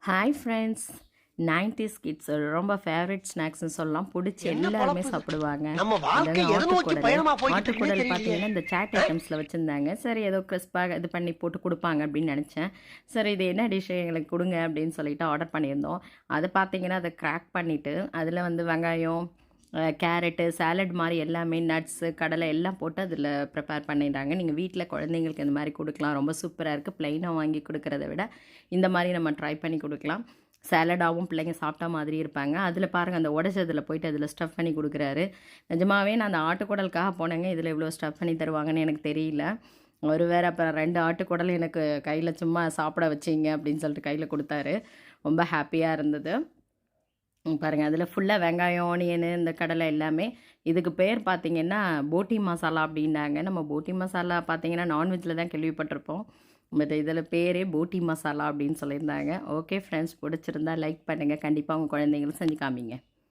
Hi friends. 90s kids ரொம்ப favourite ஸ்நாக்ஸ்னு சொல்லலாம். பிடிச்சி எல்லாருமே சாப்பிடுவாங்க. இந்த ஆட்டுக்குடல் பார்த்தீங்கன்னா இந்த சாட் ஐட்டம்ஸில் வச்சுருந்தாங்க. சரி ஏதோ கிறிஸ்பாக இது பண்ணி போட்டு கொடுப்பாங்க அப்படின்னு நினச்சேன். சரி இது என்ன டிஷ் எங்களுக்கு கொடுங்க அப்படின்னு சொல்லிட்டு ஆர்டர் பண்ணியிருந்தோம். அதை பார்த்தீங்கன்னா அதை கிராக் பண்ணிவிட்டு அதில் வந்து வெங்காயம், கேரட்டு, சாலட் மாதிரி எல்லாமே நட்ஸு, கடலை எல்லாம் போட்டு அதில் ப்ரிப்பேர் பண்ணிடுறாங்க. நீங்கள் வீட்டில் குழந்தைங்களுக்கு இந்த மாதிரி கொடுக்கலாம். ரொம்ப சூப்பராக இருக்குது. ப்ளைனாக வாங்கி கொடுக்குறத விட இந்த மாதிரி நம்ம ட்ரை பண்ணி கொடுக்கலாம். சாலடாகவும் பிள்ளைங்க சாப்பிட்டா மாதிரி இருப்பாங்க. அதில் பாருங்கள் அந்த உடச்சதில் போயிட்டு அதில் ஸ்டஃப் பண்ணி கொடுக்குறாரு. நிஜமாகவே நான் அந்த ஆட்டுக்குடலுக்காக போனேங்க. இதில் இவ்வளோ ஸ்டஃப் பண்ணி தருவாங்கன்னு எனக்கு தெரியல. ஒரு வேறு அப்புறம் 2 ஆட்டுக்குடல் எனக்கு கையில் சும்மா சாப்பிட வச்சிங்க அப்படின்னு சொல்லிட்டு கையில் கொடுத்தாரு. ரொம்ப ஹாப்பியாக இருந்தது. பாருங்கள் அதில் ஃபுல்லாக வெங்காயம், ஆனியனு, இந்த கடலை எல்லாமே. இதுக்கு பேர் பார்த்திங்கன்னா போட்டி மசாலா அப்படின்னாங்க. நம்ம போட்டி மசாலா பார்த்திங்கன்னா நான்வெஜ்ஜில் தான் கேள்விப்பட்டிருப்போம். பட் இதில் பேரே போட்டி மசாலா அப்படின்னு சொல்லியிருந்தாங்க. ஓகே ஃப்ரெண்ட்ஸ், பிடிச்சிருந்தா லைக் பண்ணுங்கள். கண்டிப்பாக உங்கள் குழந்தைங்களும் செஞ்சு காமிங்க.